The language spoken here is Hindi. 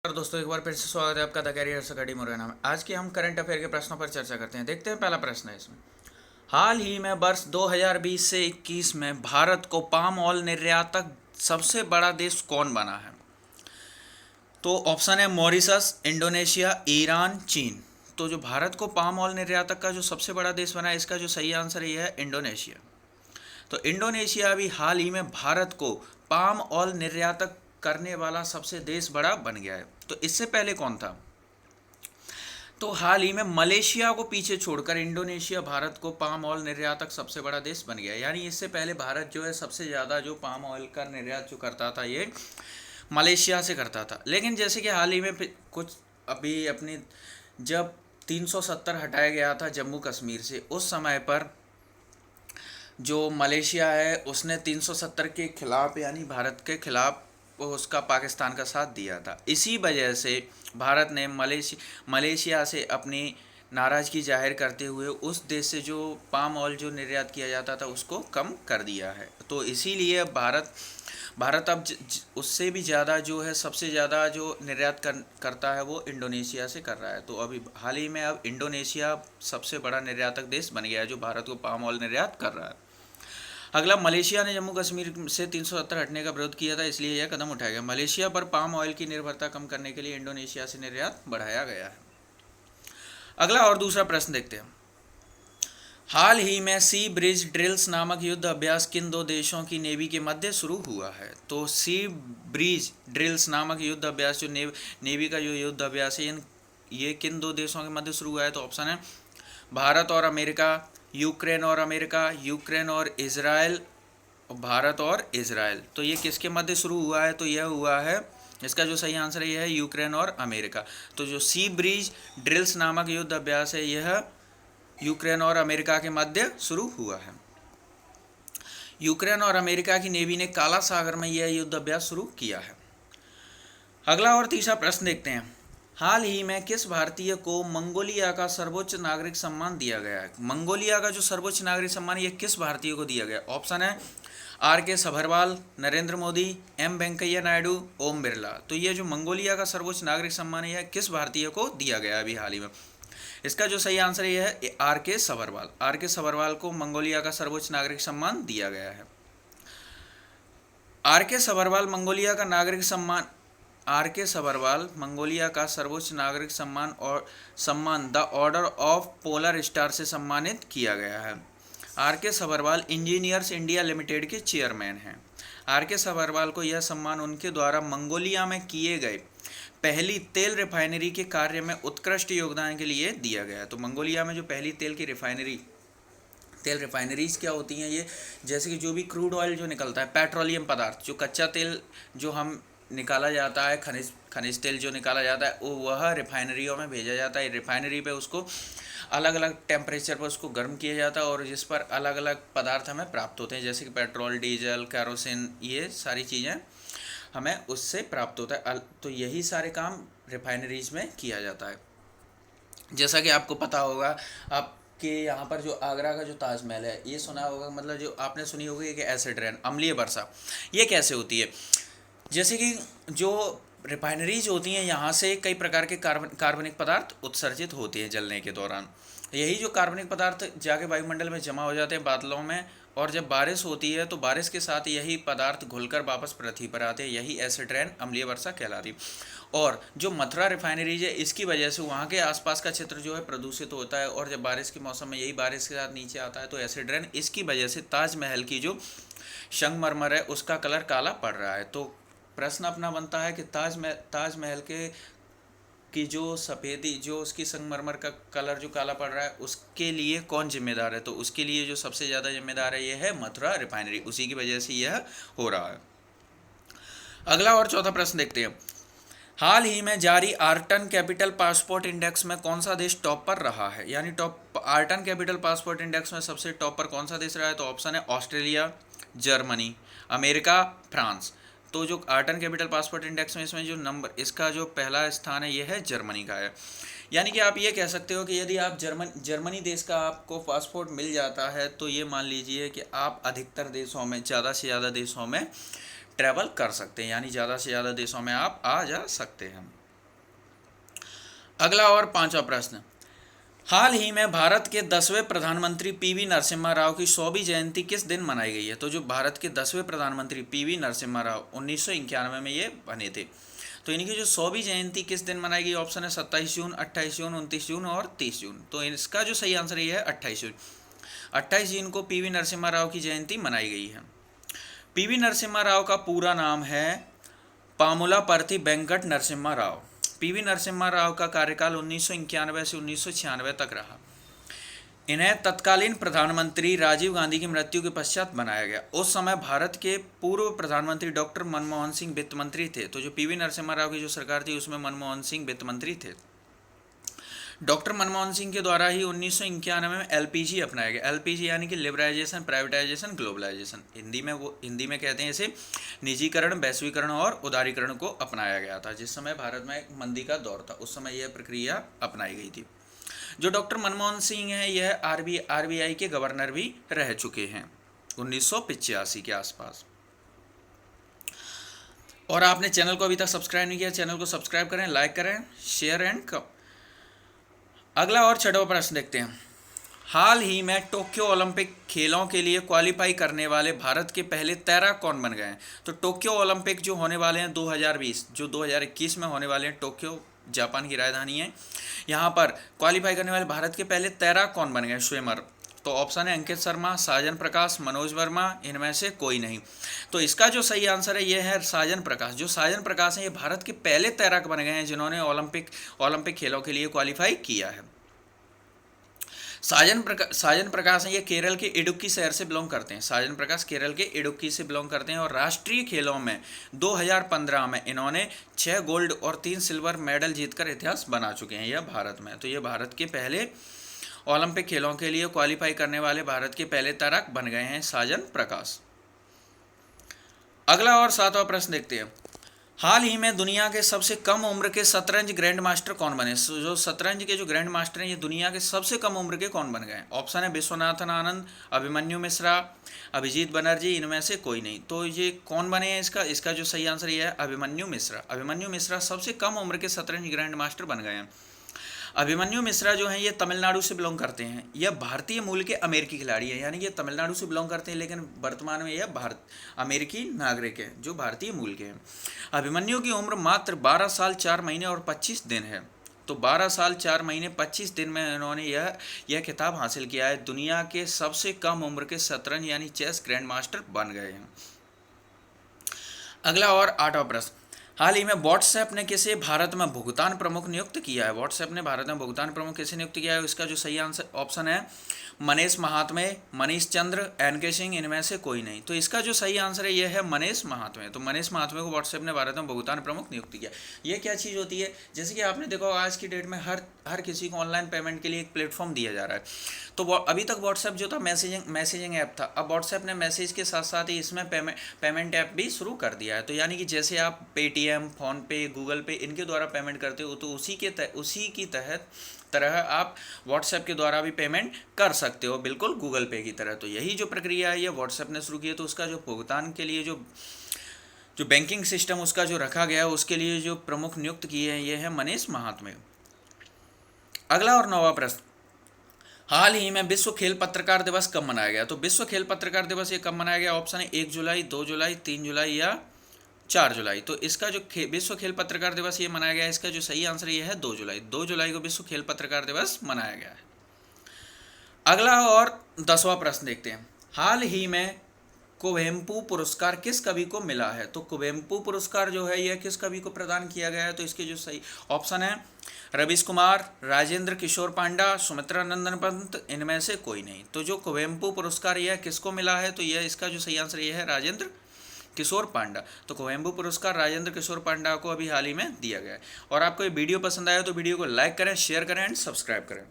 और दोस्तों एक बार फिर से स्वागत है आपका द कैरियर्स अकेडमी मुरैना में। आज के हम करंट अफेयर के प्रश्नों पर चर्चा करते हैं। देखते हैं पहला प्रश्न है इसमें। हाल ही में वर्ष 2020 से 21 में भारत को पाम ऑयल निर्यातक सबसे बड़ा देश कौन बना है? तो ऑप्शन है मॉरिशस, इंडोनेशिया, ईरान, चीन। तो जो भारत को पाम ऑयल निर्यातक का जो सबसे बड़ा देश बना है, इसका जो सही आंसर ये है इंडोनेशिया। तो इंडोनेशिया भी हाल ही में भारत को पाम ऑयल निर्यातक करने वाला सबसे देश बड़ा बन गया है। तो इससे पहले कौन था? तो हाल ही में मलेशिया को पीछे छोड़कर इंडोनेशिया भारत को पाम ऑयल निर्यातक सबसे बड़ा देश बन गया। यानी इससे पहले भारत जो है सबसे ज़्यादा जो पाम ऑयल का निर्यात जो करता था ये मलेशिया से करता था। लेकिन जैसे कि हाल ही में कुछ अभी अपनी जब 370 हटाया गया था जम्मू कश्मीर से, उस समय पर जो मलेशिया है उसने 370 के खिलाफ यानी भारत के खिलाफ उसका पाकिस्तान का साथ दिया था। इसी वजह से भारत ने मलेशिया से अपनी नाराज़गी जाहिर करते हुए उस देश से जो पाम ऑयल जो निर्यात किया जाता था उसको कम कर दिया है। तो इसीलिए भारत अब उससे भी ज़्यादा जो है सबसे ज़्यादा जो निर्यात करता है वो इंडोनेशिया से कर रहा है। तो अभी हाल ही में अब इंडोनेशिया सबसे बड़ा निर्यातक देश बन गया है जो भारत को पाम ऑयल निर्यात कर रहा है। अगला, मलेशिया ने जम्मू कश्मीर से 370 हटने का विरोध किया था, इसलिए यह कदम उठाया गया। मलेशिया पर पाम ऑयल की निर्भरता कम करने के लिए इंडोनेशिया से निर्यात बढ़ाया गया है। अगला और दूसरा प्रश्न देखते हैं। हाल ही में सी ब्रिज ड्रिल्स नामक युद्ध अभ्यास किन दो देशों की नेवी के मध्य शुरू हुआ है? तो सी ब्रिज ड्रिल्स नामक युद्ध अभ्यास जो नेवी का जो युद्ध अभ्यास है ये किन दो देशों के मध्य शुरू हुआ है? तो ऑप्शन है भारत और अमेरिका, यूक्रेन और अमेरिका, यूक्रेन और इजराइल, भारत और इजराइल। तो ये किसके मध्य शुरू हुआ है? तो यह हुआ है, इसका जो सही आंसर है यह है यूक्रेन और अमेरिका। तो जो सी ब्रिज ड्रिल्स नामक युद्ध अभ्यास है यह यूक्रेन और अमेरिका के मध्य शुरू हुआ है। यूक्रेन और अमेरिका की नेवी ने काला सागर में यह युद्ध अभ्यास शुरू किया है। अगला और तीसरा प्रश्न देखते हैं। हाल ही में किस भारतीय को मंगोलिया का सर्वोच्च नागरिक सम्मान दिया गया है? मंगोलिया का जो सर्वोच्च नागरिक सम्मान ये किस भारतीय को दिया गया? ऑप्शन है आर के सभरवाल, नरेंद्र मोदी, एम वेंकैया नायडू, ओम बिरला। तो ये जो मंगोलिया का सर्वोच्च नागरिक सम्मान है यह किस भारतीय को दिया गया अभी हाल ही में? इसका जो सही आंसर ये है आर के सभरवाल। आर के सभरवाल को मंगोलिया का सर्वोच्च नागरिक सम्मान दिया गया है। आर के सभरवाल मंगोलिया का नागरिक सम्मान आर के सभरवाल मंगोलिया का सर्वोच्च नागरिक सम्मान the order of polar star से सम्मानित किया गया है। आर के सभरवाल इंजीनियर्स इंडिया लिमिटेड के चेयरमैन हैं। आर के सभरवाल को यह सम्मान उनके द्वारा मंगोलिया में किए गए पहली तेल रिफाइनरी के कार्य में उत्कृष्ट योगदान के लिए दिया गया। तो मंगोलिया में जो पहली तेल रिफाइनरीज क्या होती हैं, ये जैसे कि जो भी क्रूड ऑयल जो निकलता है, पेट्रोलियम पदार्थ, जो कच्चा तेल जो हम निकाला जाता है, खनिज तेल जो निकाला जाता है वो वह रिफाइनरियों में भेजा जाता है। रिफाइनरी पे उसको अलग अलग टेम्परेचर पर उसको गर्म किया जाता है और जिस पर अलग अलग पदार्थ हमें प्राप्त होते हैं, जैसे कि पेट्रोल, डीजल, कैरोसिन, ये सारी चीज़ें हमें उससे प्राप्त होता है। तो यही सारे काम रिफाइनरीज में किया जाता है। जैसा कि आपको पता होगा, आपके यहाँ पर जो आगरा का जो ताजमहल है, ये सुना होगा, मतलब जो आपने सुनी होगी कि एसिड रेन, अम्लीय वर्षा, ये कैसे होती है? जैसे कि जो रिफाइनरीज होती हैं यहाँ से कई प्रकार के कार्बनिक पदार्थ उत्सर्जित होते हैं जलने के दौरान। यही जो कार्बनिक पदार्थ जाके वायुमंडल में जमा हो जाते हैं बादलों में, और जब बारिश होती है तो बारिश के साथ यही पदार्थ घुलकर वापस पृथ्वी पर आते हैं। यही एसिड रेन, अम्लीय वर्षा कहलाती है। और जो मथुरा रिफाइनरीज है इसकी वजह से वहाँ के आसपास का क्षेत्र जो है प्रदूषित होता है, और जब बारिश के मौसम में यही बारिश के साथ नीचे आता है तो एसिड रेन, इसकी वजह से ताजमहल की जो संगमरमर है उसका कलर काला पड़ रहा है। तो प्रश्न अपना बनता है कि ताजमहल की जो सफ़ेदी, जो उसकी संगमरमर का कलर जो काला पड़ रहा है उसके लिए कौन जिम्मेदार है? तो उसके लिए जो सबसे ज़्यादा जिम्मेदार है ये है मथुरा रिफाइनरी, उसी की वजह से यह हो रहा है। अगला और चौथा प्रश्न देखते हैं। हाल ही में जारी आर्टन कैपिटल पासपोर्ट इंडेक्स में कौन सा देश टॉप पर रहा है? यानी आर्टन कैपिटल पासपोर्ट इंडेक्स में सबसे टॉप पर कौन सा देश रहा है? तो ऑप्शन है ऑस्ट्रेलिया, जर्मनी, अमेरिका, फ्रांस। तो जो आर्टन कैपिटल पासपोर्ट इंडेक्स में इसमें जो नंबर, इसका जो पहला स्थान है यह है जर्मनी का है। यानी कि आप ये कह सकते हो कि यदि आप जर्मनी देश का आपको पासपोर्ट मिल जाता है तो ये मान लीजिए कि आप अधिकतर देशों में, ज़्यादा से ज़्यादा देशों में ट्रैवल कर सकते हैं, यानी ज़्यादा से ज़्यादा देशों में आप आ जा सकते हैं। अगला और पांचवा प्रश्न, हाल ही में भारत के 10वें प्रधानमंत्री पीवी नरसिम्हा राव की 100वीं जयंती किस दिन मनाई गई है? तो जो भारत के 10वें प्रधानमंत्री पीवी नरसिम्हा राव 1991 में ये बने थे, तो इनकी जो 100वीं जयंती किस दिन मनाई गई? ऑप्शन है 27 जून, 28 जून, 29 जून और 30 जून। तो इसका जो सही आंसर ये है 28 जून। 28 जून को पीवी नरसिम्हा राव की जयंती मनाई गई है। पीवी नरसिम्हा राव का पूरा नाम है पामुलापर्ति वेंकट नरसिम्हा राव। पीवी नरसिम्हा राव का कार्यकाल 1991 से 1996 तक रहा। इन्हें तत्कालीन प्रधानमंत्री राजीव गांधी की मृत्यु के पश्चात बनाया गया। उस समय भारत के पूर्व प्रधानमंत्री डॉक्टर मनमोहन सिंह वित्त मंत्री थे। तो जो पीवी नरसिम्हा राव की जो सरकार थी उसमें मनमोहन सिंह वित्त मंत्री थे। डॉक्टर मनमोहन सिंह के द्वारा ही 1991 में एलपीजी अपनाया गया। एलपीजी यानी कि लिबरलाइजेशन, प्राइवेटाइजेशन, ग्लोबलाइजेशन, हिंदी में कहते हैं इसे निजीकरण, वैश्वीकरण और उदारीकरण को अपनाया गया था। जिस समय भारत में एक मंदी का दौर था उस समय यह प्रक्रिया अपनाई गई थी। जो डॉक्टर मनमोहन सिंह हैं यह आरबीआई के गवर्नर भी रह चुके हैं 1985 के आसपास। और आपने चैनल को अभी तक सब्सक्राइब नहीं किया, चैनल को सब्सक्राइब करें, लाइक करें, शेयर एंड अगला और छठवां प्रश्न देखते हैं। हाल ही में टोक्यो ओलंपिक खेलों के लिए क्वालिफाई करने वाले भारत के पहले तैराक कौन बन गए हैं? तो टोक्यो ओलंपिक जो होने वाले हैं 2020, जो 2021 में होने वाले हैं, टोक्यो जापान की राजधानी है, यहाँ पर क्वालिफाई करने वाले भारत के पहले तैराक कौन बन गए स्विमर? तो ऑप्शन है अंकित शर्मा, साजन प्रकाश, मनोज वर्मा, इनमें से कोई नहीं। तो इसका जो सही आंसर है ये है साजन प्रकाश। जो साजन प्रकाश हैं ये भारत के पहले तैराक बन गए हैं जिन्होंने ओलंपिक खेलों के लिए क्वालिफाई किया है। साजन प्रकाश हैं ये केरल के इडुक्की शहर से बिलोंग करते हैं। साजन प्रकाश केरल के इडुक्की से बिलोंग करते हैं और राष्ट्रीय खेलों में 2015 में इन्होंने 6 गोल्ड और 3 सिल्वर मेडल जीतकर इतिहास बना चुके हैं यह भारत में। तो ये भारत के पहले ओलंपिक खेलों के लिए क्वालिफाई करने वाले भारत के पहले तैराक बन गए हैं साजन प्रकाश। अगला और 7वां प्रश्न देखते हैं। हाल ही में दुनिया के सबसे कम उम्र के शतरंज ग्रैंड मास्टर कौन बने? जो शतरंज के जो ग्रैंड मास्टर हैं ये दुनिया के सबसे कम उम्र के कौन बन गए? ऑप्शन है विश्वनाथन आनंद, अभिमन्यु मिश्रा, अभिजीत बनर्जी, इनमें से कोई नहीं। तो ये कौन बने हैं? इसका जो सही आंसर ये है अभिमन्यु मिश्रा। अभिमन्यु मिश्रा सबसे कम उम्र के शतरंज ग्रैंड मास्टर बन गए हैं। अभिमन्यु मिश्रा जो हैं ये तमिलनाडु से बिलोंग करते हैं। यह भारतीय मूल के अमेरिकी खिलाड़ी हैं, यानी कि तमिलनाडु से बिलोंग करते हैं लेकिन वर्तमान में यह अमेरिकी नागरिक हैं जो भारतीय मूल के हैं। अभिमन्यु की उम्र मात्र 12 साल 4 महीने और 25 दिन है। तो 12 साल 4 महीने 25 दिन में इन्होंने यह खिताब हासिल किया है। दुनिया के सबसे कम उम्र के शतरंज यानी चेस ग्रैंड मास्टर बन गए हैं। अगला और 8वां प्रश्न। हाल ही में व्हाट्सएप ने किसे भारत में भुगतान प्रमुख नियुक्त किया है? व्हाट्सएप ने भारत में भुगतान प्रमुख किसे नियुक्त किया है? इसका जो सही आंसर ऑप्शन है मनीष महात्मे, मनीष चंद्र, एनके सिंह, इनमें से कोई नहीं। तो इसका जो सही आंसर है यह है मनीष महात्मे। तो मनीष महात्मे को व्हाट्सएप ने भारत में भुगतान प्रमुख नियुक्त किया। ये क्या चीज़ होती है? जैसे कि आपने देखा आज की डेट में हर किसी को ऑनलाइन पेमेंट के लिए एक प्लेटफॉर्म दिया जा रहा है। तो अभी तक व्हाट्सएप जो था मैसेजिंग ऐप था, अब व्हाट्सएप ने मैसेज के साथ साथ ही इसमें पेमेंट ऐप भी शुरू कर दिया है। तो यानी कि जैसे आप पेटीएम, फ़ोनपे, गूगल पे इनके द्वारा पेमेंट करते हो तो उसी की तरह आप व्हाट्सएप के द्वारा भी पेमेंट कर सकते हो, बिल्कुल गूगल पे की तरह। तो यही जो प्रक्रिया है ये व्हाट्सएप ने शुरू की है। तो उसका जो भुगतान के लिए जो बैंकिंग सिस्टम उसका जो रखा गया है उसके लिए जो प्रमुख नियुक्त किए हैं ये है मनीष महात्मे। अगला और 9वां प्रश्न। हाल ही में विश्व खेल पत्रकार दिवस कब मनाया गया? तो विश्व खेल पत्रकार दिवस ये कब मनाया गया? ऑप्शन है 1 जुलाई, 2 जुलाई, 3 जुलाई या 4 जुलाई। तो इसका जो विश्व खेल पत्रकार दिवस ये मनाया गया है, इसका जो सही आंसर ये है 2 जुलाई। 2 जुलाई को विश्व खेल पत्रकार दिवस मनाया गया है। अगला और 10वां प्रश्न देखते हैं। हाल ही में कुवेम्पु पुरस्कार किस कवि को मिला है? तो कुवेम्पु पुरस्कार जो है यह किस कवि को प्रदान किया गया है? तो इसके जो सही ऑप्शन है रवीश कुमार, राजेंद्र किशोर पांडा, सुमित्रा नंदन पंत, इनमें से कोई नहीं। तो जो कुवेम्पु पुरस्कार यह किसको मिला है? तो यह इसका जो सही आंसर यह है राजेंद्र किशोर पांडा। तो कुवेम्पु पुरस्कार राजेंद्र किशोर पांडा को अभी हाल ही में दिया गया है। और आपको ये वीडियो पसंद आया तो वीडियो को लाइक करें, शेयर करें एंड सब्सक्राइब करें।